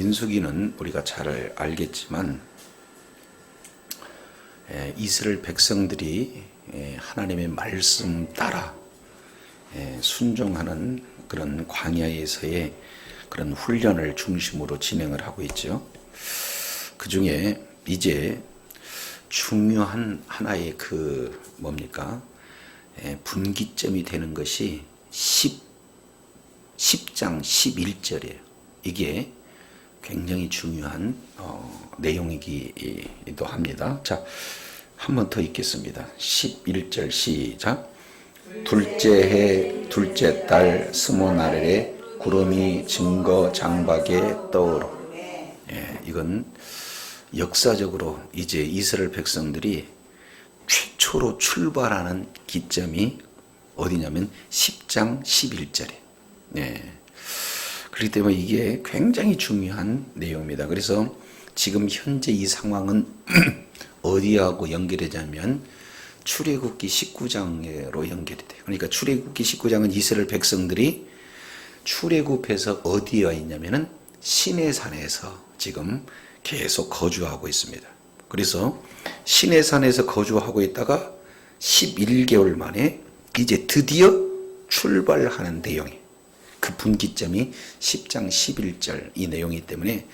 민수기는 우리가 잘 알겠지만 이스라엘 백성들이 하나님의 말씀 따라 순종하는 그런 광야에서의 그런 훈련을 중심으로 진행을 하고 있죠. 그 중에 이제 중요한 하나의 그 뭡니까? 분기점이 되는 것이 10장 11절이에요. 이게 굉장히 중요한 내용이기도 합니다. 자, 한 번 더 읽겠습니다. 11절 시작. 둘째 해 둘째 달 스모나렐에 구름이 증거 장박에 떠오르. 이건 역사적으로 이제 이스라엘 백성들이 최초로 출발하는 기점이 어디냐면 10장 11절이에요. 그렇기 때문에 이게 굉장히 중요한 내용입니다. 그래서 지금 현재 이 상황은 어디하고 연결되냐면 출애굽기 19장으로 연결이 돼요. 그러니까 출애굽기 19장은 이스라엘 백성들이 출애굽해서 어디에 와 있냐면은 시내산에서 지금 계속 거주하고 있습니다. 그래서 시내산에서 거주하고 있다가 11개월 만에 이제 드디어 출발하는 내용이 그 분기점이 10장 11절 이 내용이기 때문에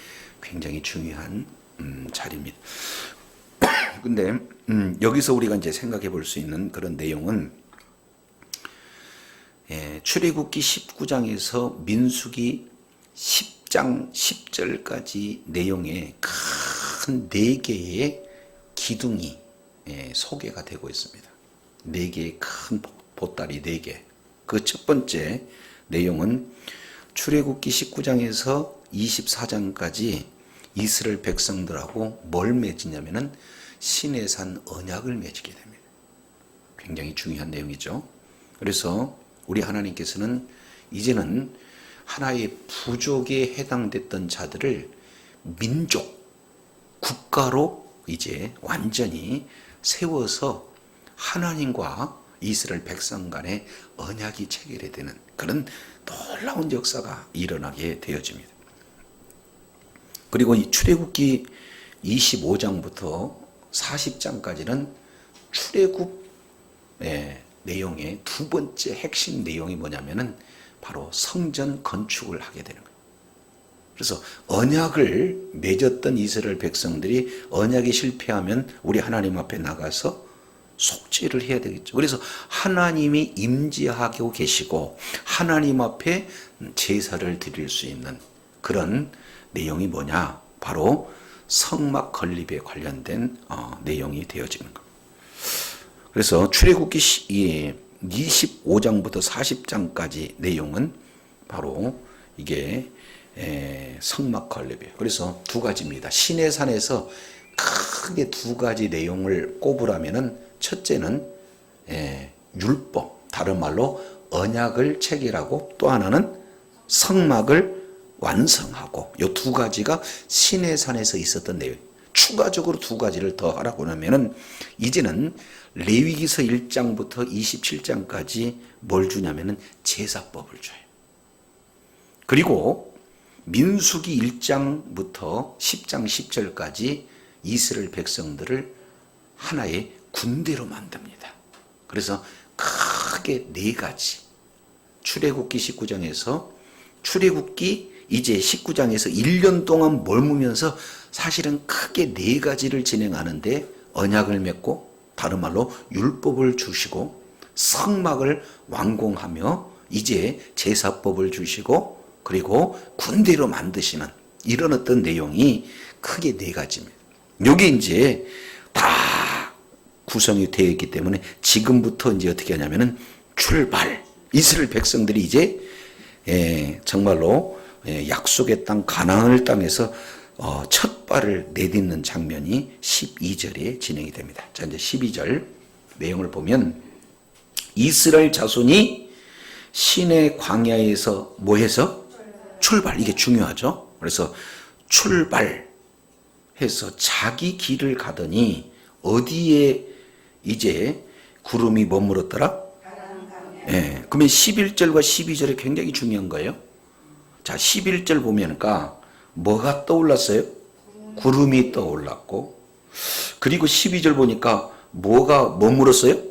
굉장히 중요한 자리입니다. 근데 여기서 우리가 이제 생각해 볼 수 있는 그런 내용은 출애굽기 19장에서 민수기 10장 10절까지 내용에 큰 4개의 기둥이 소개가 되고 있습니다. 4개의 큰 보따리 4개. 그 첫 번째 내용은 출애굽기 19장에서 24장까지 이스라엘 백성들하고 뭘 맺으냐면은 시내산 언약을 맺게 됩니다. 굉장히 중요한 내용이죠. 그래서 우리 하나님께서는 이제는 하나의 부족에 해당됐던 자들을 민족, 국가로 이제 완전히 세워서 하나님과 이스라엘 백성 간의 언약이 체결이 되는 그런 놀라운 역사가 일어나게 되어집니다. 그리고 이 출애굽기 25장부터 40장까지는 출애굽 내용의 두 번째 핵심 내용이 뭐냐면은 바로 성전 건축을 하게 되는 거예요. 그래서 언약을 맺었던 이스라엘 백성들이 언약이 실패하면 우리 하나님 앞에 나가서 속죄를 해야 되겠죠. 그래서 하나님이 임재하고 계시고 하나님 앞에 제사를 드릴 수 있는 그런 내용이 뭐냐? 바로 성막 건립에 관련된 내용이 되어지는 겁니다. 그래서 출애굽기 25장부터 40장까지 내용은 바로 이게 성막 건립이에요. 그래서 두 가지입니다. 시내산에서 크게 두 가지 내용을 꼽으라면은 첫째는 율법, 다른 말로 언약을 체결하고 또 하나는 성막을 완성하고 이 두 가지가 시내산에서 있었던 내용. 추가적으로 두 가지를 더 하라고 하면은 이제는 레위기서 1장부터 27장까지 뭘 주냐면은 제사법을 줘요. 그리고 민수기 1장부터 10장 10절까지 이스라엘 백성들을 하나의 군대로 만듭니다. 그래서 크게 4가지 출애굽기 19장에서 출애굽기 이제 19장에서 1년 동안 머무면서 사실은 크게 4가지를 진행하는데 언약을 맺고 다른 말로 율법을 주시고 성막을 완공하며 이제 제사법을 주시고 그리고 군대로 만드시는 이런 어떤 내용이 크게 4가지입니다. 여기 이제 다 구성이 되어 있기 때문에 지금부터 이제 어떻게 하냐면은 출발. 이스라엘 백성들이 이제 정말로 약속의 땅 가나안을 땅에서 첫 발을 내딛는 장면이 12절에 진행이 됩니다. 자, 이제 12절 내용을 보면 이스라엘 자손이 시내 광야에서 뭐 해서? 출발. 이게 중요하죠. 그래서 출발해서 자기 길을 가더니 어디에 이제 구름이 머물었더라? 그러면 11절과 12절이 굉장히 중요한 거예요. 자, 11절 보면까 뭐가 떠올랐어요? 구름이 떠올랐고, 그리고 12절 보니까 뭐가 머물었어요?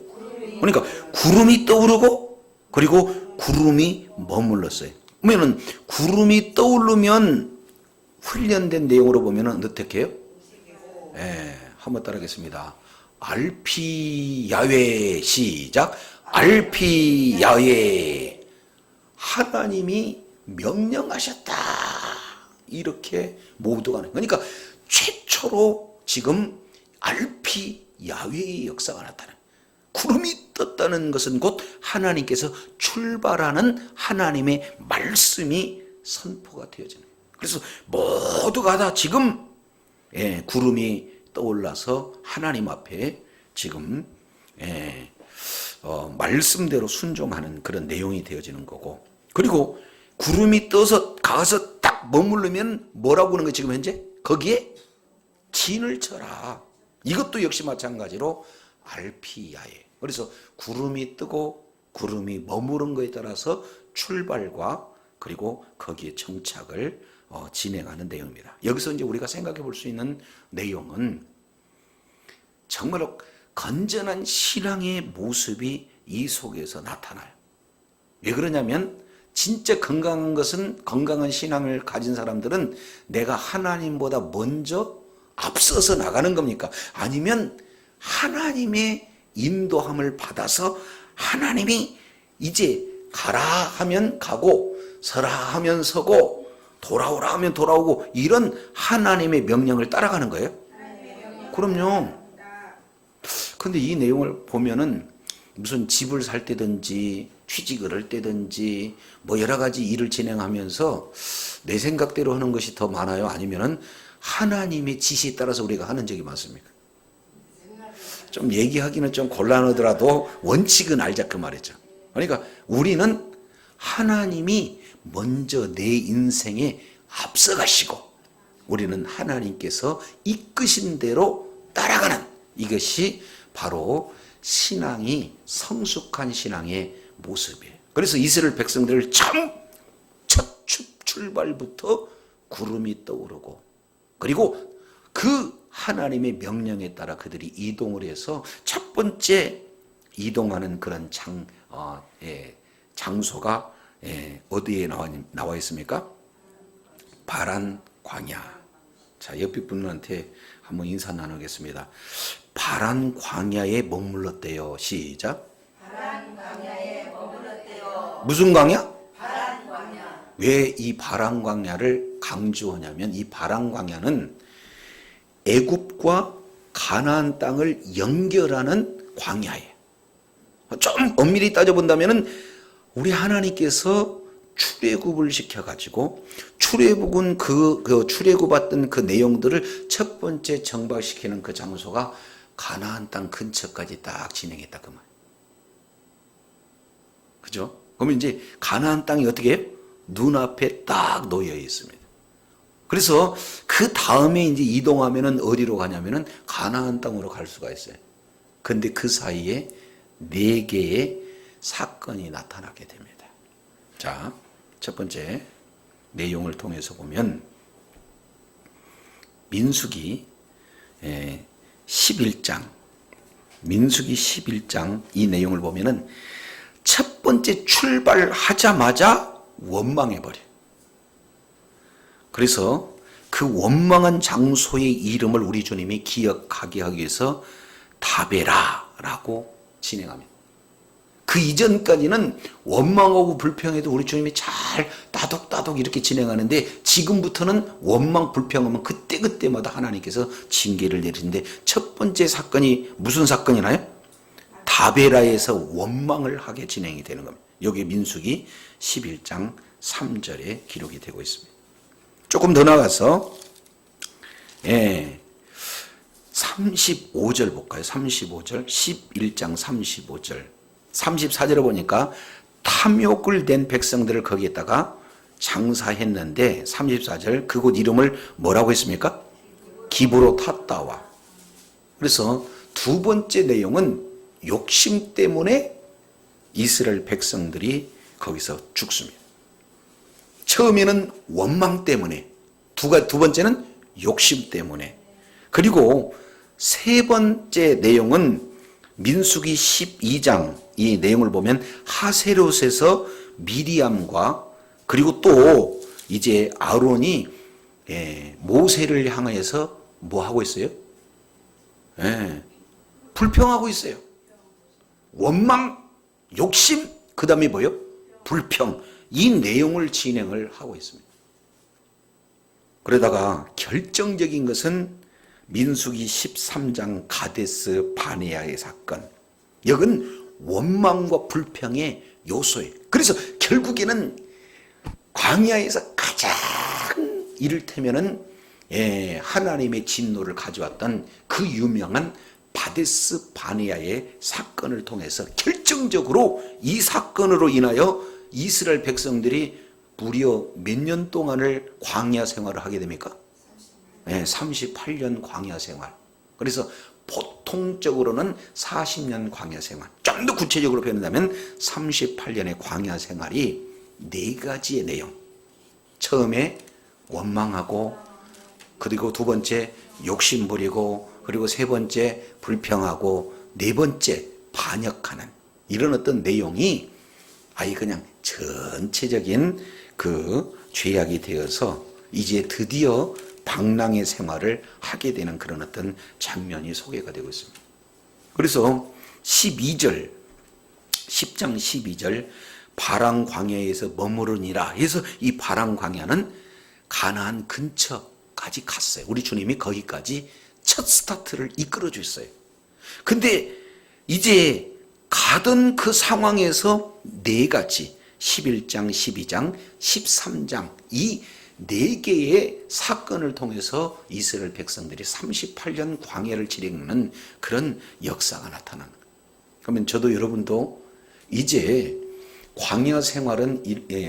그러니까 구름이 떠오르고 그리고 구름이 머물렀어요. 그러면 구름이 떠오르면 훈련된 내용으로 보면 어떻게 해요? 예, 한번 따라하겠습니다. 알피 야훼. 시작. 알피 야훼. 하나님이 명령하셨다. 이렇게 모두가 하는. 그러니까 최초로 지금 알피 야훼의 역사가 나타나. 구름이 떴다는 것은 곧 하나님께서 출발하는 하나님의 말씀이 선포가 되어지는 거예요. 그래서 모두가 다 지금 구름이 떠올라서 하나님 앞에 지금 말씀대로 순종하는 그런 내용이 되어지는 거고, 그리고 구름이 떠서 가서 딱 머무르면 뭐라고 하는 거예요? 지금 현재 거기에 진을 쳐라. 이것도 역시 마찬가지로 알피야에. 그래서 구름이 뜨고 구름이 머무른 거에 따라서 출발과 그리고 거기에 정착을 진행하는 내용입니다. 여기서 이제 우리가 생각해 볼 수 있는 내용은 정말로 건전한 신앙의 모습이 이 속에서 나타나요. 왜 그러냐면 진짜 건강한 것은, 건강한 신앙을 가진 사람들은 내가 하나님보다 먼저 앞서서 나가는 겁니까? 아니면 하나님의 인도함을 받아서 하나님이 이제 가라 하면 가고 서라 하면 서고 돌아오라 하면 돌아오고 이런 하나님의 명령을 따라가는 거예요? 그럼요. 근데 이 내용을 보면은 무슨 집을 살 때든지 취직을 할 때든지 뭐 여러 가지 일을 진행하면서 내 생각대로 하는 것이 더 많아요? 아니면은 하나님의 지시에 따라서 우리가 하는 적이 많습니까? 좀 얘기하기는 좀 곤란하더라도 원칙은 알자 그 말이죠. 그러니까 우리는 하나님이 먼저 내 인생에 앞서가시고 우리는 하나님께서 이끄신 대로 따라가는, 이것이 바로 신앙이 성숙한 신앙의 모습이에요. 그래서 이스라엘 백성들을 첫 출발부터 구름이 떠오르고 그리고 그 하나님의 명령에 따라 그들이 이동을 해서 첫 번째 이동하는 그런 장소가 어디에 나와 있습니까? 바란 광야. 자, 옆에 분한테 한번 인사 나누겠습니다. 바란 광야에 머물렀대요. 시작. 바란 광야에 머물렀대요. 무슨 광야? 바란 광야. 왜 이 바란 광야를 강조하냐면 이 바란 광야는 애굽과 가나안 땅을 연결하는 광야예요. 좀 엄밀히 따져본다면은 우리 하나님께서 출애굽을 시켜가지고 출애굽은 그 출애굽했던 그 내용들을 첫 번째 정박시키는 그 장소가 가나안 땅 근처까지 딱 진행했다 그 말. 그죠? 그러면 이제 가나안 땅이 어떻게 해요? 눈앞에 딱 놓여 있습니다. 그래서 그 다음에 이제 이동하면은 어디로 가냐면은 가나안 땅으로 갈 수가 있어요. 근데 그 사이에 4개의 사건이 나타나게 됩니다. 자, 첫 번째 내용을 통해서 보면 민수기 11장 이 내용을 보면은 첫 번째 출발하자마자 원망해버려요. 그래서 그 원망한 장소의 이름을 우리 주님이 기억하게 하기 위해서 다베라라고 진행합니다. 그 이전까지는 원망하고 불평해도 우리 주님이 잘 따독따독 이렇게 진행하는데 지금부터는 원망 불평하면 그때그때마다 하나님께서 징계를 내리는데 첫 번째 사건이 무슨 사건이나요? 다베라에서 원망을 하게 진행이 되는 겁니다. 여기 민수기 11장 3절에 기록이 되고 있습니다. 조금 더 나가서 35절 볼까요? 35절 11장 35절 34절에 보니까 탐욕을 낸 백성들을 거기에다가 장사했는데 34절 그곳 이름을 뭐라고 했습니까? 기브로탓다와. 그래서 두 번째 내용은 욕심 때문에 이스라엘 백성들이 거기서 죽습니다. 처음에는 원망 때문에 두 번째는 욕심 때문에. 그리고 세 번째 내용은 민수기 12장 이 내용을 보면 하세롯에서 미리암과 그리고 또 이제 아론이 모세를 향해서 뭐 하고 있어요? 불평하고 있어요. 원망, 욕심, 그 다음에 뭐요? 불평. 이 내용을 진행을 하고 있습니다. 그러다가 결정적인 것은 민수기 13장 가데스 바네아의 사건. 여긴 원망과 불평의 요소예요. 그래서 결국에는 광야에서 가장 이를테면은 하나님의 진노를 가져왔던 그 유명한 바데스 바네아의 사건을 통해서 결정적으로 이 사건으로 인하여 이스라엘 백성들이 무려 몇 년 동안을 광야 생활을 하게 됩니까? 38년 광야 생활. 그래서 보통적으로는 40년 광야 생활. 좀 더 구체적으로 표현한다면 38년의 광야 생활이 네 가지의 내용. 처음에 원망하고, 그리고 두 번째 욕심 부리고, 그리고 세 번째 불평하고, 네 번째 반역하는 이런 어떤 내용이 아예 그냥 전체적인 그 죄악이 되어서 이제 드디어 방랑의 생활을 하게 되는 그런 어떤 장면이 소개가 되고 있습니다. 그래서 12절, 10장 12절 바랑 광야에서 머무르니라 해서 이 바랑 광야는 가나안 근처까지 갔어요. 우리 주님이 거기까지 첫 스타트를 이끌어 주셨어요. 근데 이제 가던 그 상황에서 네 가지 11장, 12장, 13장 이 네 개의 사건을 통해서 이스라엘 백성들이 38년 광야를 진행하는 그런 역사가 나타나는 거예요. 그러면 저도 여러분도 이제 광야 생활은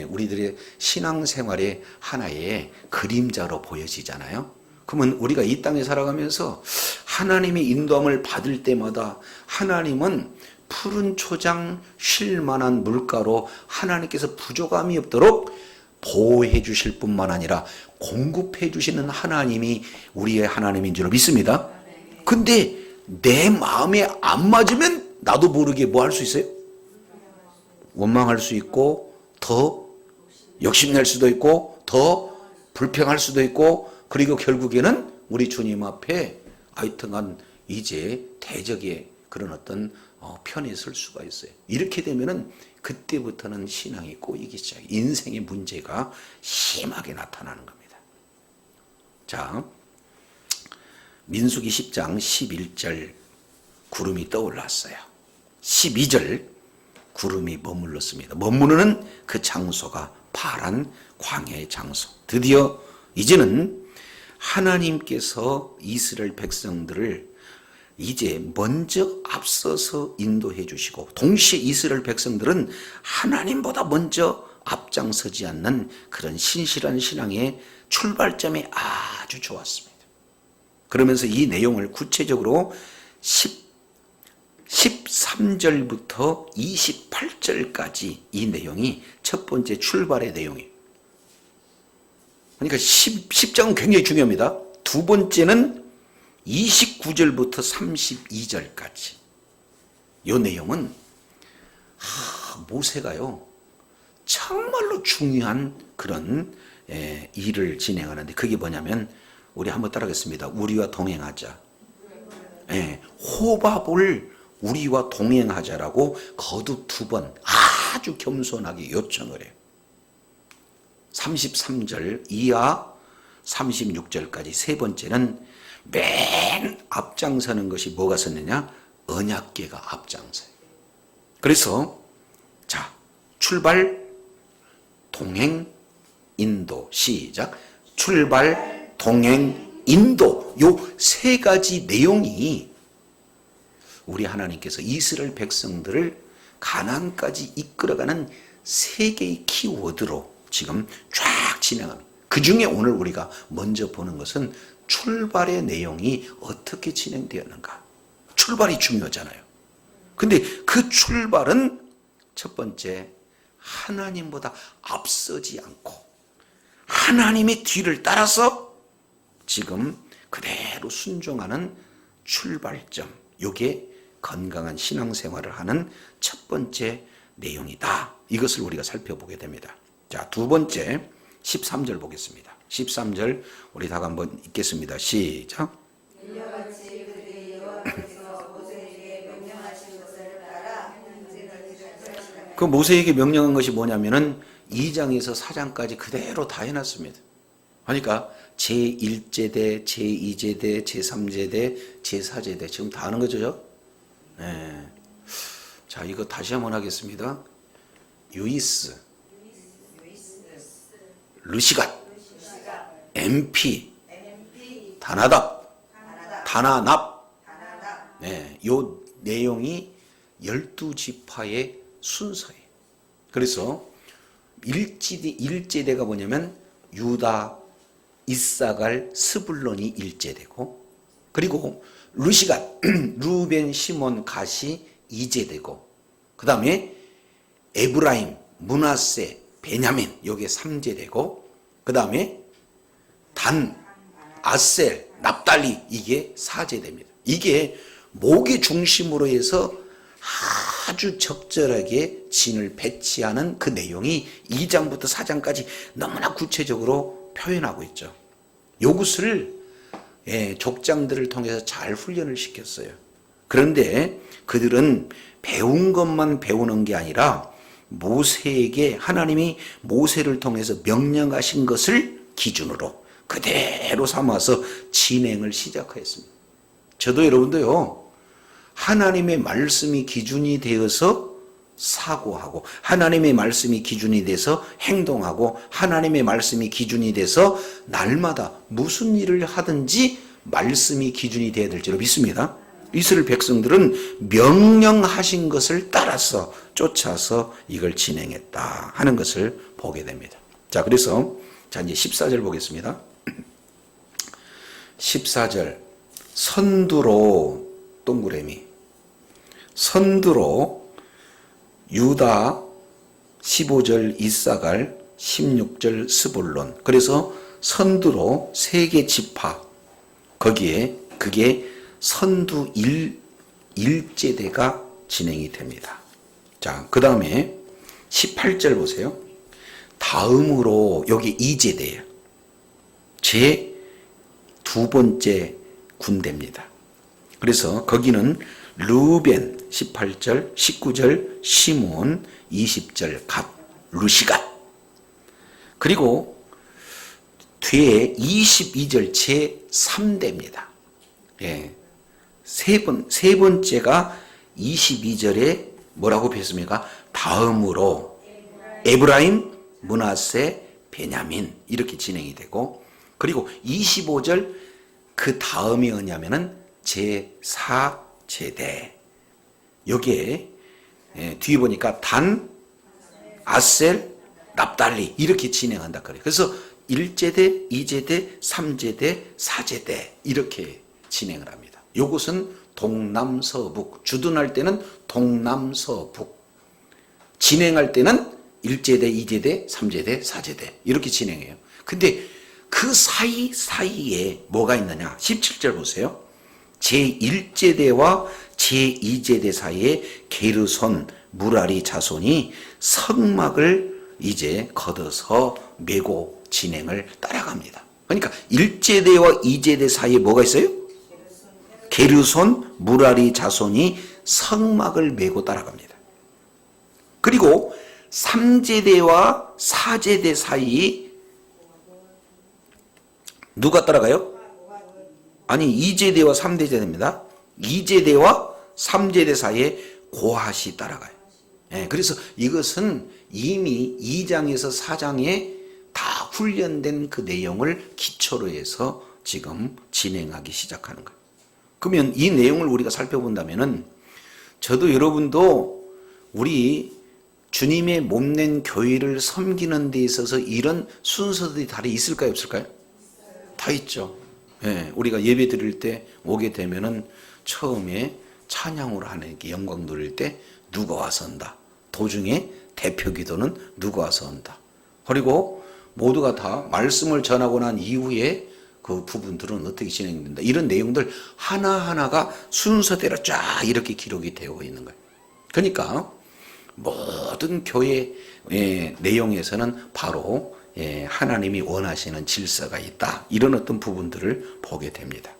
우리들의 신앙 생활의 하나의 그림자로 보여지잖아요. 그러면 우리가 이 땅에 살아가면서 하나님의 인도함을 받을 때마다 하나님은 푸른 초장 쉴 만한 물가로 하나님께서 부족함이 없도록 보호해 주실 뿐만 아니라 공급해 주시는 하나님이 우리의 하나님인 줄 믿습니다. 근데 내 마음에 안 맞으면 나도 모르게 뭐 할 수 있어요? 원망할 수 있고, 더 욕심낼 수도 있고, 더 불평할 수도 있고, 그리고 결국에는 우리 주님 앞에 하여튼간 이제 대적의 그런 어떤 편에 설 수가 있어요. 이렇게 되면은 그때부터는 신앙이 꼬이기 시작해요. 인생의 문제가 심하게 나타나는 겁니다. 자, 민수기 10장 11절 구름이 떠올랐어요. 12절 구름이 머물렀습니다. 머무르는 그 장소가 파란 광야의 장소. 드디어 이제는 하나님께서 이스라엘 백성들을 이제 먼저 앞서서 인도해 주시고, 동시에 이스라엘 백성들은 하나님보다 먼저 앞장서지 않는 그런 신실한 신앙의 출발점이 아주 좋았습니다. 그러면서 이 내용을 구체적으로 13절부터 28절까지 이 내용이 첫 번째 출발의 내용이에요. 그러니까 10장은 굉장히 중요합니다. 두 번째는 29절부터 32절까지. 이 내용은 모세가요 정말로 중요한 그런 일을 진행하는데, 그게 뭐냐면 우리 한번 따라하겠습니다. 우리와 동행하자. 호밥을 우리와 동행하자라고 거듭 두 번 아주 겸손하게 요청을 해요. 33절 이하 36절까지 세 번째는 맨 앞장서는 것이 뭐가 섰느냐? 언약궤가 앞장서요. 그래서 자, 출발, 동행, 인도. 시작. 출발, 동행, 인도. 요 세 가지 내용이 우리 하나님께서 이스라엘 백성들을 가나안까지 이끌어가는 세 개의 키워드로 지금 쫙 진행합니다. 그 중에 오늘 우리가 먼저 보는 것은 출발의 내용이 어떻게 진행되었는가. 출발이 중요하잖아요. 근데 그 출발은 첫 번째, 하나님보다 앞서지 않고 하나님의 뒤를 따라서 지금 그대로 순종하는 출발점. 요게 건강한 신앙생활을 하는 첫 번째 내용이다. 이것을 우리가 살펴보게 됩니다. 자, 두 번째 13절 보겠습니다. 13절 우리 다 한번 읽겠습니다. 시작. 인력같이 그들이 여호와께서 모세에게 명령하신 것을 따라 행진을 지시하시라. 그 모세에게 명령한 것이 뭐냐면은 2장에서 4장까지 그대로 다 해놨습니다. 그러니까 제1제대, 제2제대, 제3제대, 제4제대 지금 다 하는 거죠. 네. 자, 이거 다시 한번 하겠습니다. 유이스, 르시갓, MP, 다나답, 다나납. 네, 요 내용이 12지파의 순서예요. 그래서 1제대가 뭐냐면 유다, 이사갈, 스불론이 1제대고, 그리고 르시갓, 루벤, 시몬, 가시 2제대고, 그 다음에 에브라임, 므낫세, 베냐민 요게 3제대고, 그 다음에 단, 아셀, 납달리 이게 4제대입니다. 이게 목의 중심으로 해서 아주 적절하게 진을 배치하는 그 내용이 2장부터 4장까지 너무나 구체적으로 표현하고 있죠. 요것을 족장들을 통해서 잘 훈련을 시켰어요. 그런데 그들은 배운 것만 배우는 게 아니라 모세에게 하나님이 모세를 통해서 명령하신 것을 기준으로 그대로 삼아서 진행을 시작하였습니다. 저도 여러분도요, 하나님의 말씀이 기준이 되어서 사고하고, 하나님의 말씀이 기준이 돼서 행동하고, 하나님의 말씀이 기준이 돼서 날마다 무슨 일을 하든지 말씀이 기준이 되어야 될 줄로 믿습니다. 이스라엘 백성들은 명령하신 것을 따라서 쫓아서 이걸 진행했다 하는 것을 보게 됩니다. 자, 그래서 자, 이제 14절 보겠습니다. 14절 선두로 동그라미, 선두로 유다, 15절 이사갈, 16절 스불론. 그래서 선두로 세 개 지파, 거기에 그게 선두 1제대가 진행이 됩니다. 자, 그 다음에 18절 보세요. 다음으로 여기 2제대예요. 제 두 번째 군대입니다. 그래서 거기는 르벤 18절, 19절 시몬, 20절 갓, 르시갓. 그리고 뒤에 22절 제 3대입니다. 예. 세 번째가 22절에 뭐라고 배웠습니까? 다음으로 에브라임, 므낫세, 베냐민 이렇게 진행이 되고, 그리고 25절 그 다음이 뭐냐면은 제4제대. 여기에 뒤에 보니까 단, 아셀, 납달리 이렇게 진행한다 그래요. 그래서 1제대, 2제대, 3제대, 4제대 이렇게 진행을 합니다. 요것은 동남서북, 주둔할 때는 동남서북, 진행할 때는 1제대, 2제대, 3제대, 4제대 이렇게 진행해요. 근데 그 사이에 뭐가 있느냐? 17절 보세요. 제1제대와 제2제대 사이에 게르손, 무라리 자손이 성막을 이제 걷어서 메고 진행을 따라갑니다. 그러니까 1제대와 2제대 사이에 뭐가 있어요? 게르손, 무라리 자손이 성막을 메고 따라갑니다. 그리고 3제대와 4제대 사이 누가 따라가요? 아니, 2제대와 3제대입니다. 2제대와 3제대 사이에 고핫이 따라가요. 그래서 이것은 이미 2장에서 4장에 다 훈련된 그 내용을 기초로 해서 지금 진행하기 시작하는 거예요. 그러면 이 내용을 우리가 살펴본다면은 저도 여러분도 우리 주님의 몸낸 교회를 섬기는 데 있어서 이런 순서들이 다 있을까요, 없을까요? 다 있죠. 우리가 예배 드릴 때 오게 되면은 처음에 찬양으로 하나님께 영광 돌릴 때 누가 와서 한다. 도중에 대표 기도는 누가 와서 한다. 그리고 모두가 다 말씀을 전하고 난 이후에 그 부분들은 어떻게 진행된다. 이런 내용들 하나하나가 순서대로 쫙 이렇게 기록이 되어 있는 거예요. 그러니까 모든 교회 내용에서는 바로 하나님이 원하시는 질서가 있다. 이런 어떤 부분들을 보게 됩니다.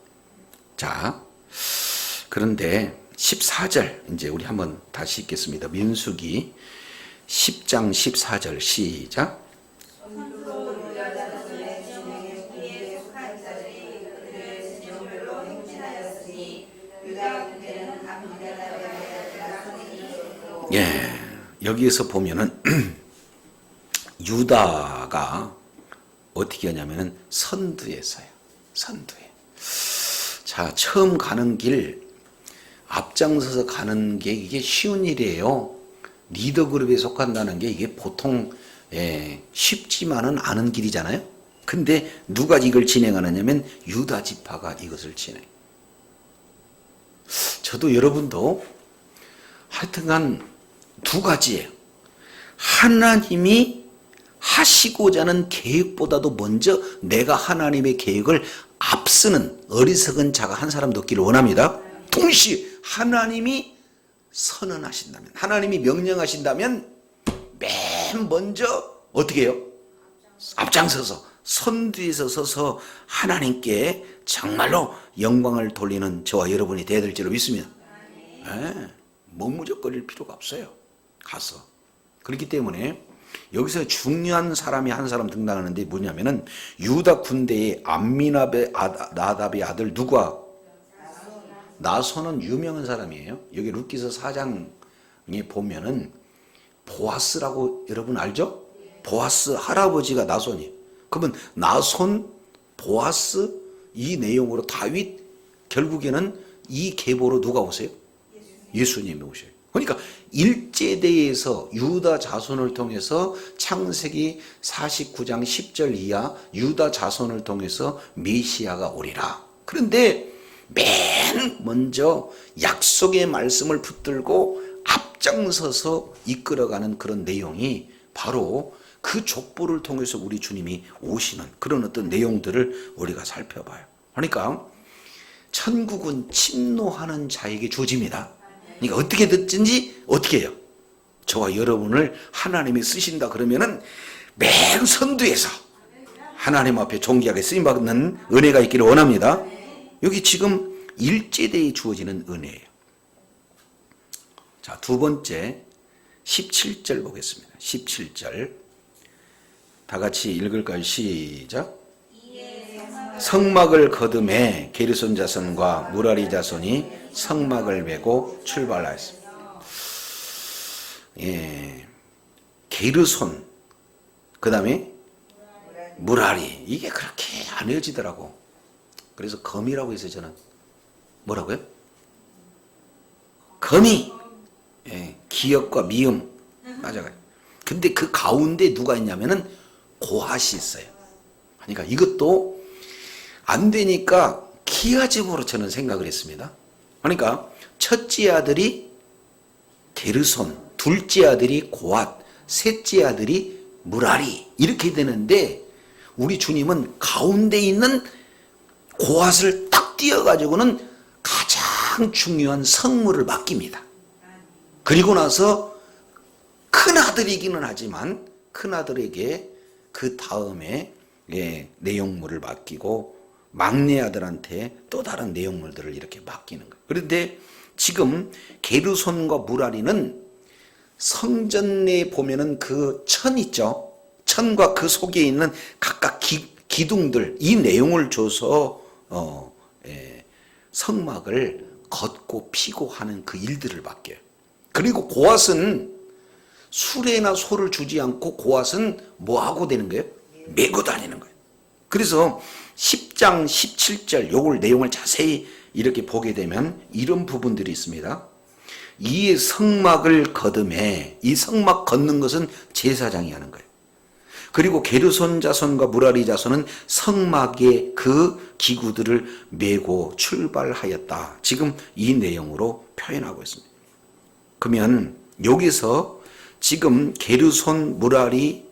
자, 그런데 14절 이제 우리 한번 다시 읽겠습니다. 민수기 10장 14절 시작. 예, 여기에서 보면은 유다가 어떻게 하냐면은 선두에서요. 선두에. 자, 처음 가는 길 앞장서서 가는 게 이게 쉬운 일이에요. 리더 그룹에 속한다는 게 이게 보통 쉽지만은 않은 길이잖아요. 근데 누가 이걸 진행하느냐면 유다 지파가 이것을 진행. 저도 여러분도 하여튼간 두 가지예요. 하나님이 하시고자 하는 계획보다도 먼저 내가 하나님의 계획을 앞서는 어리석은 자가 한 사람도 없기를 원합니다. 동시에 하나님이 선언하신다면, 하나님이 명령하신다면 맨 먼저 어떻게 해요? 앞장서서 선두에서 서서 하나님께 정말로 영광을 돌리는 저와 여러분이 되어야 될 줄로 믿습니다. 머무적거릴 필요가 없어요. 가서. 그렇기 때문에 여기서 중요한 사람이 한 사람 등장하는데 뭐냐면은 유다 군대의 암미나베 나답의 아들 누가? 나손은 유명한 사람이에요. 여기 룻기서 4장에 보면은 보아스라고 여러분 알죠? 보아스 할아버지가 나손이에요. 그러면 나손, 보아스 이 내용으로 다윗 결국에는 이 계보로 누가 오세요? 예수님이 오셔요. 그러니까 일제대에서 유다 자손을 통해서 창세기 49장 10절 이하 유다 자손을 통해서 메시아가 오리라. 그런데 맨 먼저 약속의 말씀을 붙들고 앞장서서 이끌어가는 그런 내용이 바로 그 족보를 통해서 우리 주님이 오시는 그런 어떤 내용들을 우리가 살펴봐요. 그러니까 천국은 침노하는 자에게 주어집니다. 그러니까 어떻게 듣든지 어떻게 해요? 저와 여러분을 하나님이 쓰신다 그러면은 맨 선두에서 하나님 앞에 존귀하게 쓰임받는 은혜가 있기를 원합니다. 여기 지금 일제대에 주어지는 은혜예요. 자, 두 번째 17절 보겠습니다. 17절 다 같이 읽을까요? 시작. 성막을 거듭해 게르손 자손과 무라리 자손이 성막을 메고 출발하였습니다. 게르손 그 다음에 무라리 이게 그렇게 안 헤어지더라고. 그래서 검이라고 해서 저는 뭐라고요? 검이 기역과 미음 맞아요. 근데 그 가운데 누가 있냐면은 고핫이 있어요. 그러니까 이것도 안 되니까 기하집으로 저는 생각을 했습니다. 그러니까 첫째 아들이 게르손, 둘째 아들이 고핫, 셋째 아들이 무라리 이렇게 되는데 우리 주님은 가운데 있는 고핫을 딱 띄어가지고는 가장 중요한 성물을 맡깁니다. 그리고 나서 큰아들이기는 하지만 큰아들에게 그 다음에 내용물을 맡기고 막내 아들한테 또 다른 내용물들을 이렇게 맡기는 거예요. 그런데 지금 게르손과 무라리는 성전 내에 보면은 그 천 있죠. 천과 그 속에 있는 각각 기둥들 이 내용을 줘서 성막을 걷고 피고 하는 그 일들을 맡겨요. 그리고 고핫은 수레나 소를 주지 않고 고핫은 뭐 하고 되는 거예요? 메고 다니는 거예요. 그래서 10장 17절 요걸 내용을 자세히 이렇게 보게 되면 이런 부분들이 있습니다. 이 성막을 거듭해 이 성막 걷는 것은 제사장이 하는 거예요. 그리고 게르손 자손과 무라리 자손은 성막의 그 기구들을 메고 출발하였다. 지금 이 내용으로 표현하고 있습니다. 그러면 여기서 지금 게르손, 무라리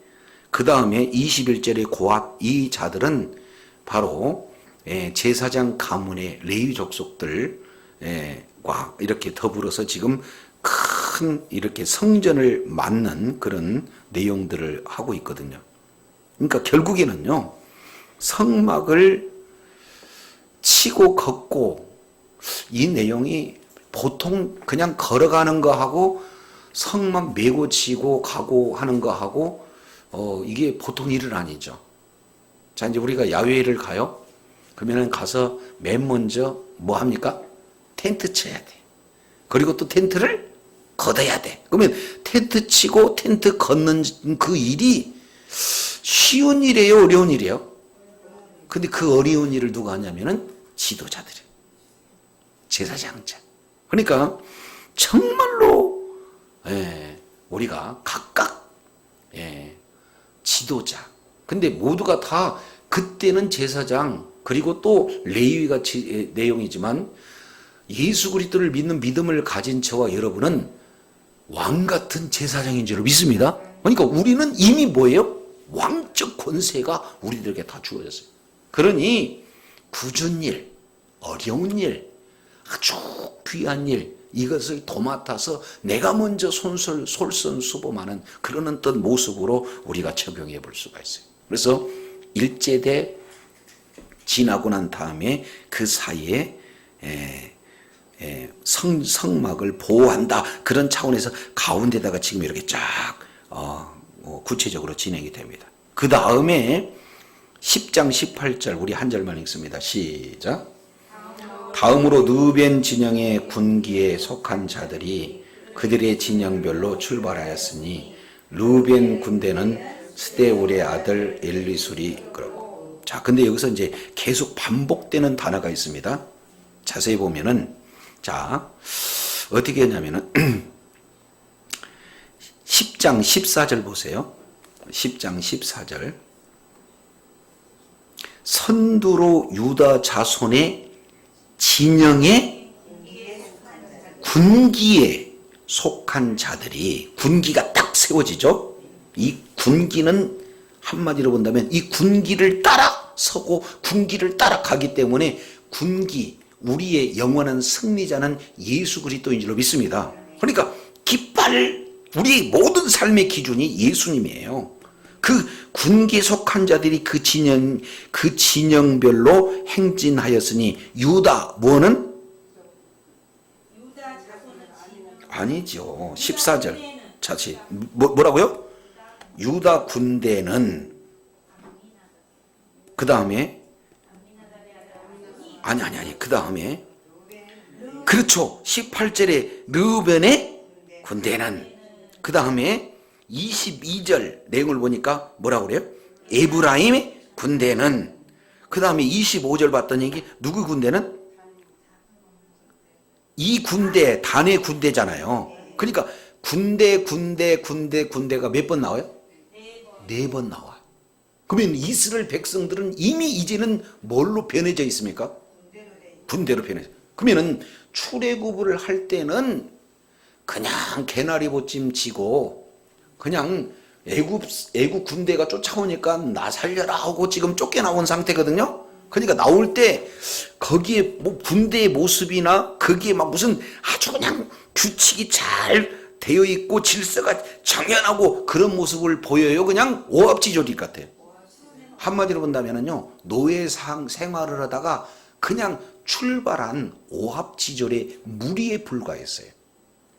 그 다음에 21절의 고압 이 자들은 바로 제사장 가문의 레위 족속들과 이렇게 더불어서 지금 큰 이렇게 성전을 맡는 그런 내용들을 하고 있거든요. 그러니까 결국에는요, 성막을 치고 걷고 이 내용이 보통 그냥 걸어가는 거하고 성막 메고 치고 가고 하는 거하고 이게 보통 일은 아니죠. 자, 이제 우리가 야외를 가요. 그러면은 가서 맨 먼저 뭐 합니까? 텐트 쳐야 돼. 그리고 또 텐트를 걷어야 돼. 그러면 텐트 치고 텐트 걷는 그 일이 쉬운 일이에요? 어려운 일이에요? 근데 그 어려운 일을 누가 하냐면은 지도자들이에요. 제사장자. 그러니까 정말로 우리가 각각 지도자. 근데 모두가 다 그때는 제사장 그리고 또 레위가 내용이지만 예수 그리스도를 믿는 믿음을 가진 저와 여러분은 왕 같은 제사장인 줄 믿습니다. 그러니까 우리는 이미 뭐예요? 왕적 권세가 우리들에게 다 주어졌어요. 그러니 굳은 일, 어려운 일, 아주 귀한 일 이것을 도맡아서 내가 먼저 솔선수범하는 그런 어떤 모습으로 우리가 적용해 볼 수가 있어요. 그래서 일제대 지나고 난 다음에 그 사이에 성막을 보호한다 그런 차원에서 가운데다가 지금 이렇게 쫙 구체적으로 진행이 됩니다. 그 다음에 10장 18절 우리 한 절만 읽습니다. 시작. 다음으로 르벤 진영의 군기에 속한 자들이 그들의 진영별로 출발하였으니 르벤 군대는 스데울의 아들 엘리술이 그러고. 자, 근데 여기서 이제 계속 반복되는 단어가 있습니다. 자세히 보면은 자, 어떻게 했냐면은 10장 14절 보세요. 10장 14절. 선두로 유다 자손의 진영의 군기에 속한 자들이 군기가 딱 세워지죠. 이 군기는 한마디로 본다면 이 군기를 따라 서고 군기를 따라 가기 때문에 군기 우리의 영원한 승리자는 예수 그리스도인 줄로 믿습니다. 그러니까 깃발 우리 모든 삶의 기준이 예수님이에요. 그 군기에 속한 자들이 그 진영별로 행진하였으니 유다 뭐는? 아니죠. 14절 자치 뭐라고요? 유다 군대는 그 다음에 아니 그 다음에 그렇죠. 18절에 르벤의 군대는 그 다음에 22절 내용을 보니까 뭐라고 그래요? 에브라임의 군대는 그 다음에 25절 봤더니 이게 누구 군대는? 이 군대 단의 군대잖아요. 그러니까 군대가 몇 번 나와요? 4번 나와요. 그러면 이스라엘 백성들은 이미 이제는 뭘로 변해져 있습니까? 군대로 변해져. 그러면은 출애굽을 할 때는 그냥 개나리 보찜 지고 그냥 애굽 군대가 쫓아오니까 나 살려라 하고 지금 쫓겨나온 상태거든요. 그러니까 나올 때 거기에 뭐 군대의 모습이나 거기에 막 무슨 아주 그냥 규칙이 잘 되어 있고 질서가 정연하고 그런 모습을 보여요. 그냥 오합지졸 같아요. 한마디로 본다면요, 노예 생활을 하다가 그냥 출발한 오합지졸의 무리에 불과했어요.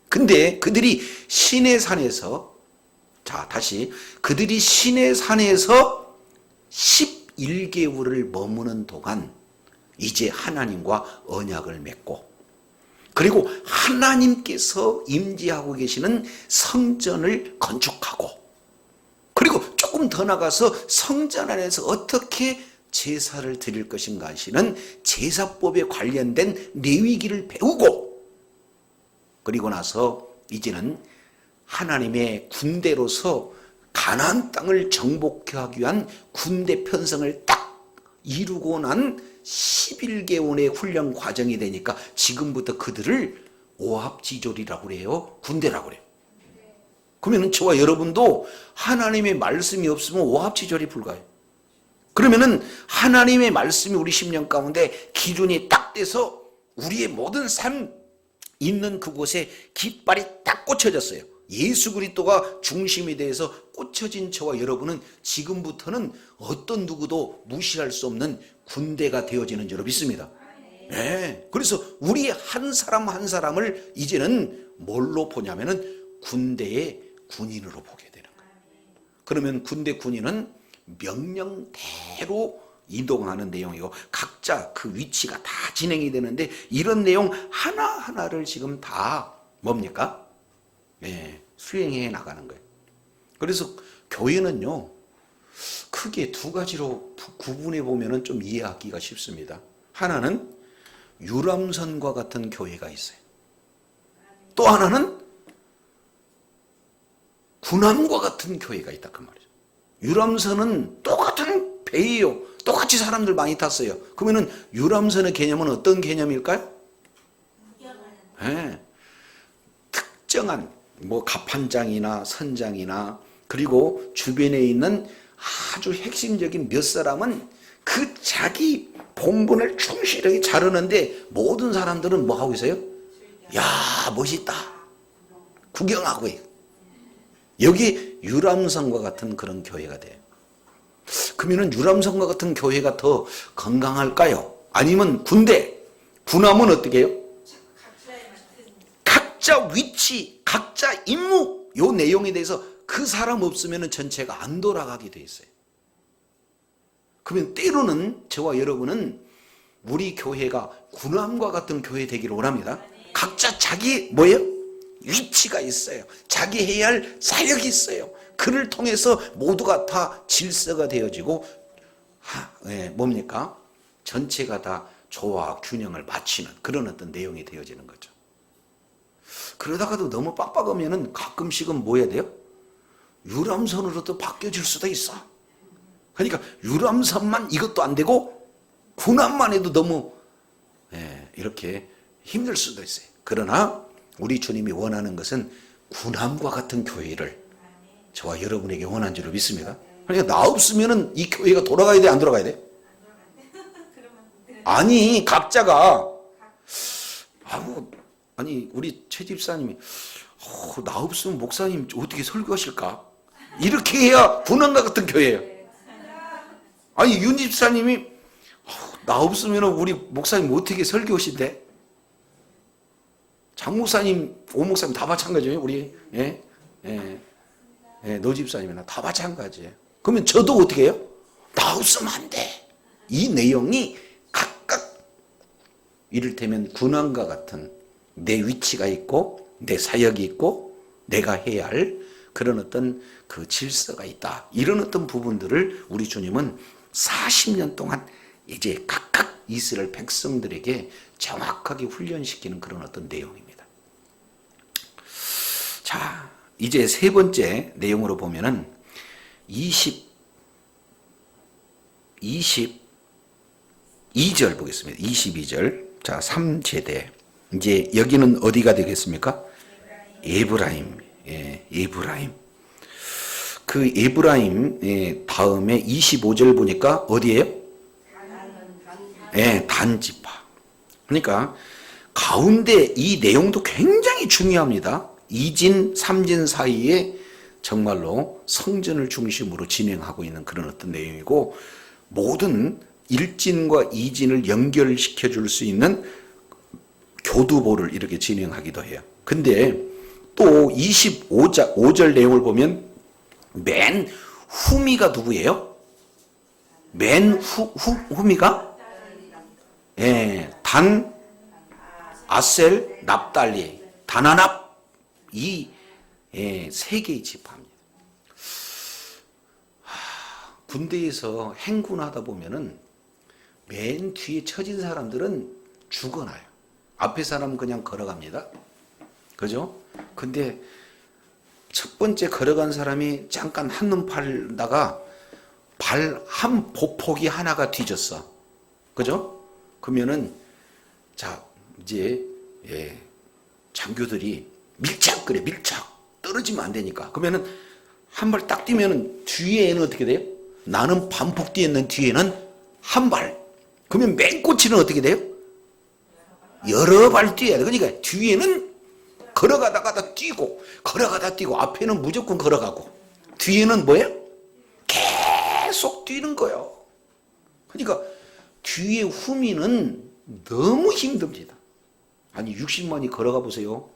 근데 그들이 시내산에서 그들이 시내산에서 11개월을 머무는 동안 이제 하나님과 언약을 맺고 그리고 하나님께서 임재하고 계시는 성전을 건축하고 그리고 조금 더 나가서 성전 안에서 어떻게 제사를 드릴 것인가 하시는 제사법에 관련된 레위기를 배우고 그리고 나서 이제는 하나님의 군대로서 가나안 땅을 정복하기 위한 군대 편성을 딱 이루고 난 11개월의 훈련 과정이 되니까 지금부터 그들을 오합지졸이라고 그래요? 군대라고 그래요? 그러면 저와 여러분도 하나님의 말씀이 없으면 오합지졸이 불가해요. 그러면은 하나님의 말씀이 우리 심령 가운데 기준이 딱 돼서 우리의 모든 삶 있는 그곳에 깃발이 딱 꽂혀졌어요. 예수 그리스도가 중심이 돼서 꽂혀진 저와 여러분은 지금부터는 어떤 누구도 무시할 수 없는 군대가 되어지는 줄로 믿습니다. 네. 그래서 우리 한 사람 한 사람을 이제는 뭘로 보냐면은 군대의 군인으로 보게 되는 거예요. 그러면 군대 군인은 명령대로 이동하는 내용이고 각자 그 위치가 다 진행이 되는데 이런 내용 하나하나를 지금 다 뭡니까? 네, 수행해 나가는 거예요. 그래서 교회는요, 크게 두 가지로 구분해 보면 좀 이해하기가 쉽습니다. 하나는 유람선과 같은 교회가 있어요. 또 하나는 군함과 같은 교회가 있다 그 말이죠. 유람선은 똑같은 배예요. 똑같이 사람들 많이 탔어요. 그러면은 유람선의 개념은 어떤 개념일까요? 네. 특정한 뭐 갑판장이나 선장이나 그리고 주변에 있는 아주 핵심적인 몇 사람은 그 자기 본분을 충실하게 자르는데 모든 사람들은 뭐 하고 있어요? 야, 멋있다. 구경하고 있어요. 여기 유람선과 같은 그런 교회가 돼요. 그러면 유람선과 같은 교회가 더 건강할까요? 아니면 군대, 군함은 어떻게 해요? 각자 위치, 각자 임무, 요 내용에 대해서 그 사람 없으면 전체가 안 돌아가게 돼 있어요. 그러면 때로는 저와 여러분은 우리 교회가 군함과 같은 교회 되기를 원합니다. 각자 자기 뭐예요? 위치가 있어요. 자기 해야 할 사역이 있어요. 그를 통해서 모두가 다 질서가 되어지고 뭡니까? 전체가 다 조화 균형을 맞추는 그런 어떤 내용이 되어지는 거죠. 그러다가도 너무 빡빡하면은 가끔씩은 뭐 해야 돼요? 유람선으로도 바뀌어질 수도 있어. 그러니까 유람선만 이것도 안 되고 군함만 해도 너무 이렇게 힘들 수도 있어요. 그러나 우리 주님이 원하는 것은 군함과 같은 교회를 저와 여러분에게 원한 줄로 믿습니다. 그러니까 나 없으면은 이 교회가 돌아가야 돼, 안 돌아가야 돼? 아니, 각자가 아니 우리 최 집사님이 나 없으면 목사님 어떻게 설교하실까? 이렇게 해야 군함과 같은 교회예요. 아니 윤 집사님이 나 없으면 우리 목사님 어떻게 설교하신대? 장 목사님, 오 목사님 다 마찬가지예요. 우리 노 집사님이나 다 마찬가지예요. 그러면 저도 어떻게 해요? 나 없으면 안 돼. 이 내용이 각각 이를테면 군함과 같은 내 위치가 있고 내 사역이 있고 내가 해야 할 그런 어떤 그 질서가 있다. 이런 어떤 부분들을 우리 주님은 40년 동안 이제 각각 이스라엘 백성들에게 정확하게 훈련시키는 그런 어떤 내용입니다. 자, 이제 세 번째 내용으로 보면은 22절 보겠습니다. 22절. 자, 3제대. 이제 여기는 어디가 되겠습니까? 에브라임. 에브라임. 그 에브라임 다음에 25절 보니까 어디예요? 단지파. 그러니까 가운데 이 내용도 굉장히 중요합니다. 2진, 3진 사이에 정말로 성전을 중심으로 진행하고 있는 그런 어떤 내용이고 모든 1진과 2진을 연결시켜 줄 수 있는 교두보를 이렇게 진행하기도 해요. 근데 또 25절 내용을 보면 맨 후미가 누구예요? 맨 후미가? 단, 아셀, 납달리, 다나납 이 세 개의 지파입니다. 군대에서 행군하다 보면은 맨 뒤에 처진 사람들은 죽어나요. 앞에 사람은 그냥 걸어갑니다. 그죠? 근데 첫 번째 걸어간 사람이 잠깐 한눈 팔다가 발 한 보폭이 하나가 뒤졌어. 그죠? 그러면은 자 이제 장교들이 밀착 떨어지면 안 되니까. 그러면은 한 발 딱 뛰면은 뒤에는 어떻게 돼요? 나는 반폭 뛰었는 뒤에는 한 발. 그러면 맨 꼬치는 어떻게 돼요? 여러 발 뛰어야 돼. 그러니까 뒤에는 걸어가다가 뛰고, 걸어가다 뛰고, 앞에는 무조건 걸어가고, 뒤에는 뭐예요? 계속 뛰는 거예요. 그러니까 뒤에 후미는 너무 힘듭니다. 아니 60만이 걸어가 보세요.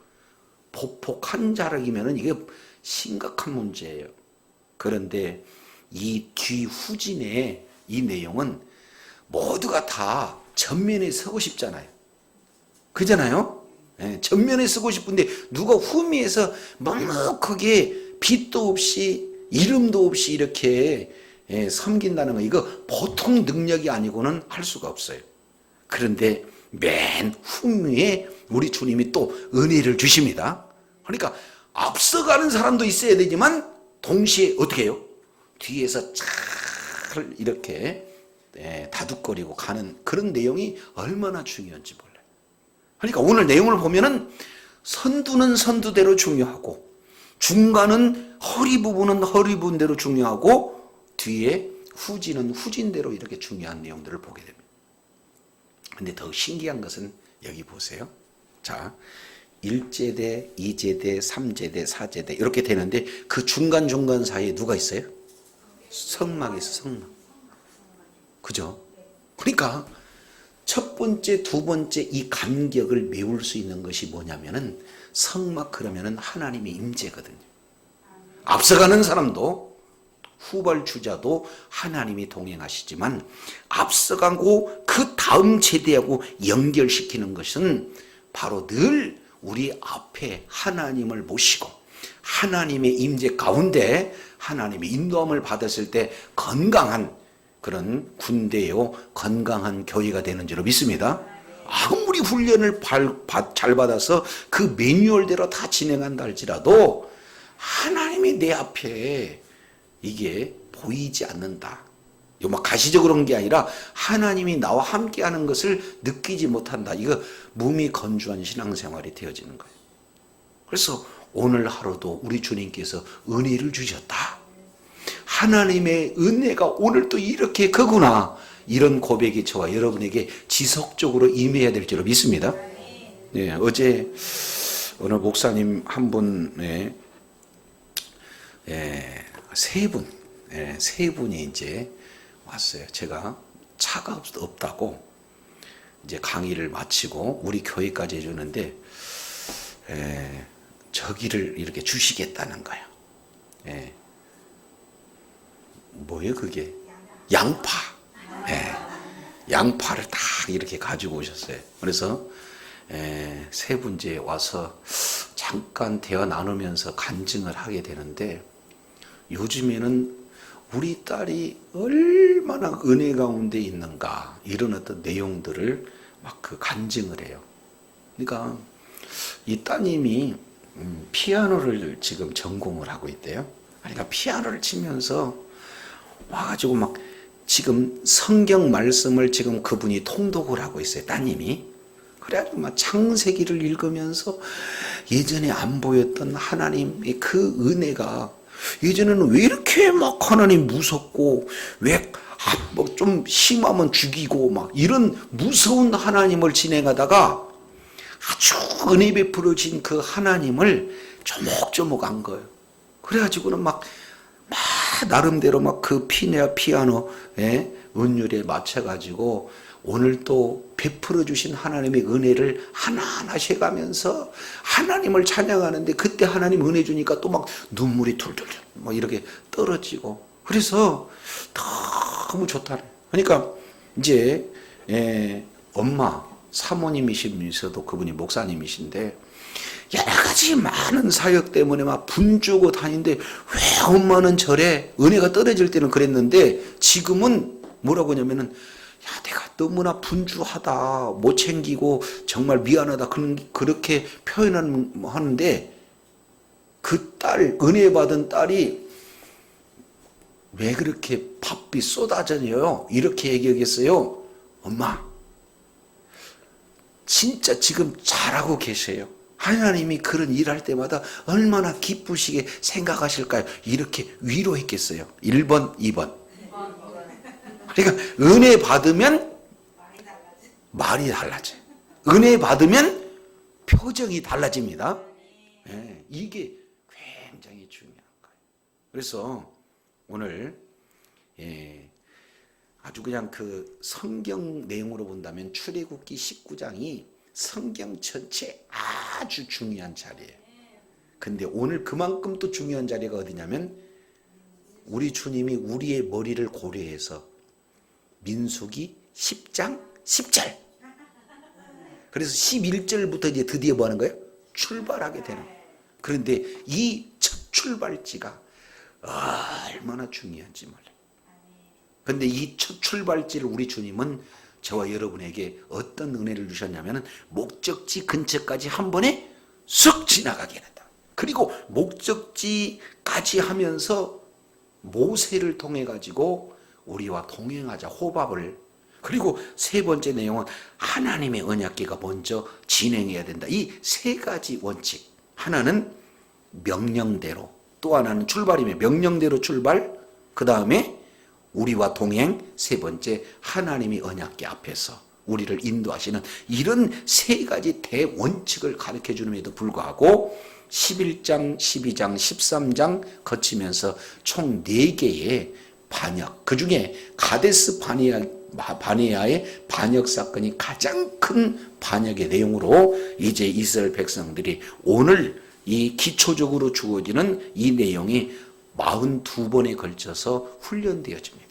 보폭 한 자락이면 이게 심각한 문제예요. 그런데 이 뒤후진의 이 내용은 모두가 다 전면에 서고 싶잖아요. 그잖아요? 네, 전면에 서고 싶은데 누가 후미에서 넉넉하게 빛도 없이 이름도 없이 이렇게 섬긴다는 거, 이거 보통 능력이 아니고는 할 수가 없어요. 그런데 맨 후미에 우리 주님이 또 은혜를 주십니다. 그러니까 앞서가는 사람도 있어야 되지만 동시에 어떻게 해요? 뒤에서 잘 이렇게 다독거리고 가는 그런 내용이 얼마나 중요한지 몰라요. 그러니까 오늘 내용을 보면은 선두는 선두대로 중요하고, 중간은 허리 부분은 허리 부분대로 중요하고, 뒤에 후진은 후진대로 이렇게 중요한 내용들을 보게 됩니다. 근데 더 신기한 것은 여기 보세요. 자, 1제대, 2제대, 3제대, 4제대 이렇게 되는데 그 중간중간 사이에 누가 있어요? 성막이 있어, 성막. 그죠? 그러니까 첫 번째, 두 번째 이 간격을 메울 수 있는 것이 뭐냐면은 성막, 그러면은 하나님의 임재거든요. 앞서가는 사람도 후발주자도 하나님이 동행하시지만 앞서가고 그 다음 세대하고 연결시키는 것은 바로 늘 우리 앞에 하나님을 모시고 하나님의 임재 가운데 하나님의 인도함을 받았을 때 건강한 그런 군대요, 건강한 교회가 되는 줄로 믿습니다. 아무리 훈련을 잘 받아서 그 매뉴얼대로 다 진행한다 할지라도 하나님이 내 앞에 이게 보이지 않는다. 이거 막 가시적으로 그런 게 아니라 하나님이 나와 함께하는 것을 느끼지 못한다. 이거 몸이 건조한 신앙생활이 되어지는 거예요. 그래서 오늘 하루도 우리 주님께서 은혜를 주셨다. 하나님의 은혜가 오늘 또 이렇게 크구나. 이런 고백이 저와 여러분에게 지속적으로 임해야 될 줄로 믿습니다. 네, 어제 오늘 목사님 한 분의 세 분이 이제 왔어요. 제가 차가 없다고 이제 강의를 마치고 우리 교회까지 해주는데 저기를 이렇게 주시겠다는 거예요. 뭐예요 그게? 양파. 양파를 다 이렇게 가지고 오셨어요. 그래서 세 분째 와서 잠깐 대화 나누면서 간증을 하게 되는데, 요즘에는 우리 딸이 얼마나 은혜 가운데 있는가 이런 어떤 내용들을 막 그 간증을 해요. 그러니까 이 따님이 피아노를 지금 전공을 하고 있대요. 그러니까 피아노를 치면서 와가지고 막 지금 성경 말씀을 지금 그분이 통독을 하고 있어요, 따님이. 그래가지고 막 창세기를 읽으면서 예전에 안 보였던 하나님의 그 은혜가, 예전에는 왜 이렇게 막 하나님 무섭고 왜 뭐 좀 심하면 죽이고 막 이런 무서운 하나님을 진행하다가 아주 은혜 베풀어진 그 하나님을 조목조목 안 거예요. 그래가지고는 막 나름대로 막 그 피아노 은율에 맞춰가지고 오늘 또 베풀어 주신 하나님의 은혜를 하나하나 해가면서 하나님을 찬양하는데, 그때 하나님 은혜 주니까 또 막 눈물이 툴툴툴 막 이렇게 떨어지고, 그래서 너무 좋다. 그러니까 이제 엄마 사모님이시면서도 그분이 목사님이신데 여러 가지 많은 사역 때문에 막 분주고 다니는데 왜 엄마는 저래? 은혜가 떨어질 때는 그랬는데 지금은 뭐라고 하냐면은, 야, 내가 너무나 분주하다, 못 챙기고 정말 미안하다, 그렇게 표현하는데, 그 딸, 은혜 받은 딸이 왜 그렇게 밥이 쏟아져요? 이렇게 얘기하겠어요. 엄마, 진짜 지금 잘하고 계세요. 하나님이 그런 일할 때마다 얼마나 기쁘시게 생각하실까요? 이렇게 위로했겠어요. 1번, 2번. 그러니까 은혜 받으면 말이 달라져요. 은혜 받으면 표정이 달라집니다. 네, 이게 굉장히 중요한 거예요. 그래서 오늘 아주 그냥 그 성경 내용으로 본다면 출애굽기 19장이 성경 전체 아주 중요한 자리예요. 근데 오늘 그만큼 또 중요한 자리가 어디냐면 우리 주님이 우리의 머리를 고려해서 민수기 10장 10절, 그래서 11절부터 이제 드디어 뭐 하는 거예요? 출발하게 되는 거예요. 그런데 이 첫 출발지가 얼마나 중요한지 몰라요. 근데 이 첫 출발지를 우리 주님은 저와 여러분에게 어떤 은혜를 주셨냐면 목적지 근처까지 한 번에 쑥 지나가게 한다. 그리고 목적지까지 하면서 모세를 통해 가지고 우리와 동행하자, 호밥을. 그리고 세 번째 내용은 하나님의 언약궤가 먼저 진행해야 된다. 이 세 가지 원칙. 하나는 명령대로, 또 하나는 출발이면 명령대로 출발, 그 다음에 우리와 동행, 세 번째 하나님이 언약궤 앞에서 우리를 인도하시는 이런 세 가지 대원칙을 가르쳐 주는에도 불구하고 11장, 12장, 13장 거치면서 총 4개의 반역, 그 중에 가데스 바네아의 반역 사건이 가장 큰 반역의 내용으로 이제 이스라엘 백성들이 오늘 이 기초적으로 주어지는 이 내용이 42번에 걸쳐서 훈련되어집니다.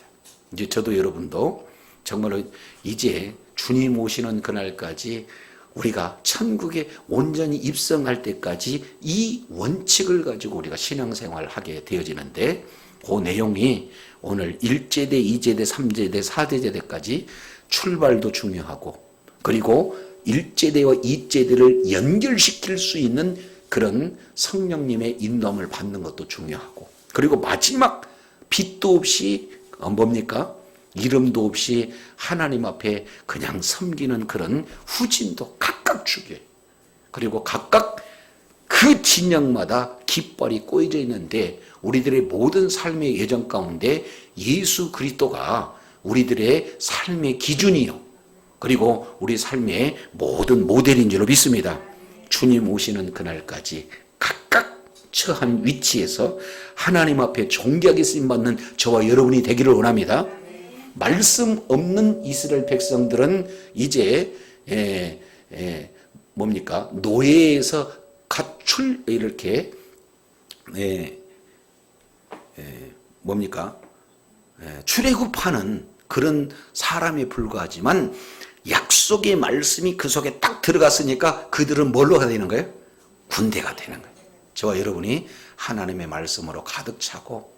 이제 저도 여러분도 정말로 이제 주님 오시는 그날까지 우리가 천국에 온전히 입성할 때까지 이 원칙을 가지고 우리가 신앙생활을 하게 되어지는데 그 내용이 오늘 1제대, 2제대, 3제대, 4제대까지 출발도 중요하고 그리고 1제대와 2제대를 연결시킬 수 있는 그런 성령님의 인도함을 받는 것도 중요하고 그리고 마지막 빛도 없이 뭡니까? 이름도 없이 하나님 앞에 그냥 섬기는 그런 후진도 각각 중요해요. 그리고 각각 그 진영마다 깃발이 꽂혀 있는데 우리들의 모든 삶의 예정 가운데 예수 그리스도가 우리들의 삶의 기준이요. 그리고 우리 삶의 모든 모델인 줄로 믿습니다. 주님 오시는 그날까지 각각 처한 위치에서 하나님 앞에 존귀하게 쓰임받는 저와 여러분이 되기를 원합니다. 말씀 없는 이스라엘 백성들은 이제 뭡니까? 노예에서 가출 이렇게 뭡니까? 출애굽하는 그런 사람에 불과하지만 약속의 말씀이 그 속에 딱 들어갔으니까 그들은 뭘로 되는 거예요? 군대가 되는 거예요. 저와 여러분이 하나님의 말씀으로 가득 차고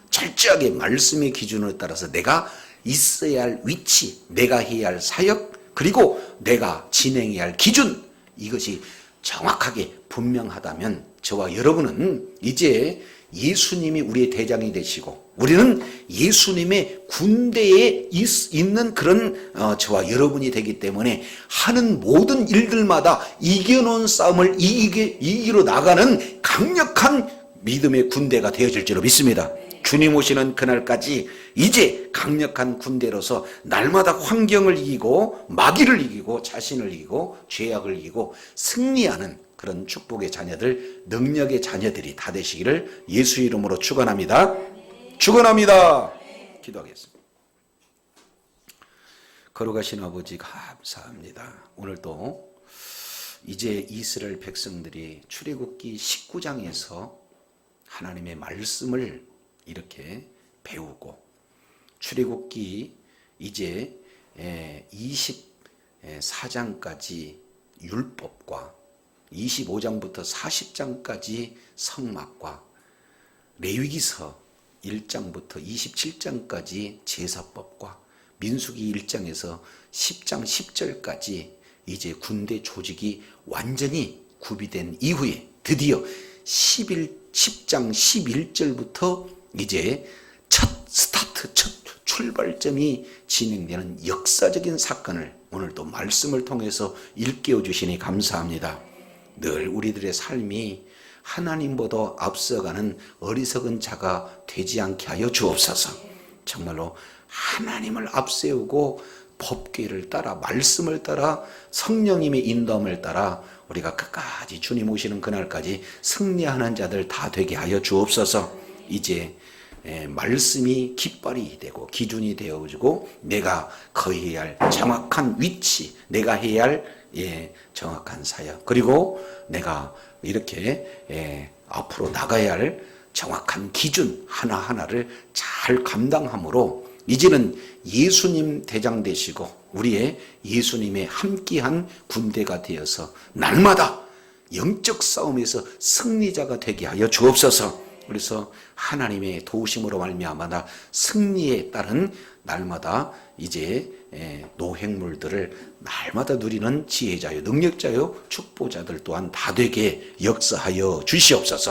철저하게 말씀의 기준에 따라서 내가 있어야 할 위치, 내가 해야 할 사역, 그리고 내가 진행해야 할 기준, 이것이 정확하게 분명하다면 저와 여러분은 이제 예수님이 우리의 대장이 되시고 우리는 예수님의 군대에 있는 그런 저와 여러분이 되기 때문에 하는 모든 일들마다 이겨놓은 싸움을 이기로 나가는 강력한 믿음의 군대가 되어질 줄로 믿습니다. 주님 오시는 그날까지 이제 강력한 군대로서 날마다 환경을 이기고 마귀를 이기고 자신을 이기고 죄악을 이기고 승리하는 그런 축복의 자녀들, 능력의 자녀들이 다 되시기를 예수 이름으로 축원합니다. 축원합니다. 기도하겠습니다. 거룩하신 아버지 감사합니다. 오늘도 이제 이스라엘 백성들이 출애굽기 19장에서 하나님의 말씀을 이렇게 배우고 출애굽기 이제 24장까지 율법과 25장부터 40장까지 성막과 레위기서 1장부터 27장까지 제사법과 민수기 1장에서 10장 10절까지 이제 군대 조직이 완전히 구비된 이후에 드디어 10장 11절부터 이제 첫 스타트, 첫 출발점이 진행되는 역사적인 사건을 오늘도 말씀을 통해서 일깨워 주시니 감사합니다. 늘 우리들의 삶이 하나님보다 앞서가는 어리석은 자가 되지 않게 하여 주옵소서. 정말로 하나님을 앞세우고 법궤를 따라 말씀을 따라 성령님의 인도함을 따라 우리가 끝까지 주님 오시는 그날까지 승리하는 자들 다 되게 하여 주옵소서. 이제 말씀이 깃발이 되고 기준이 되어지고 내가 거해야 할 정확한 위치, 내가 해야 할 정확한 사역, 그리고 내가 이렇게 앞으로 나가야 할 정확한 기준 하나하나를 잘 감당함으로 이제는 예수님 대장 되시고 우리의 예수님의 함께한 군대가 되어서 날마다 영적 싸움에서 승리자가 되게 하여 주옵소서. 그래서 하나님의 도우심으로 말미암아 승리에 따른 날마다 이제 노획물들을 날마다 누리는 지혜자요 능력자요 축복자들 또한 다 되게 역사하여 주시옵소서.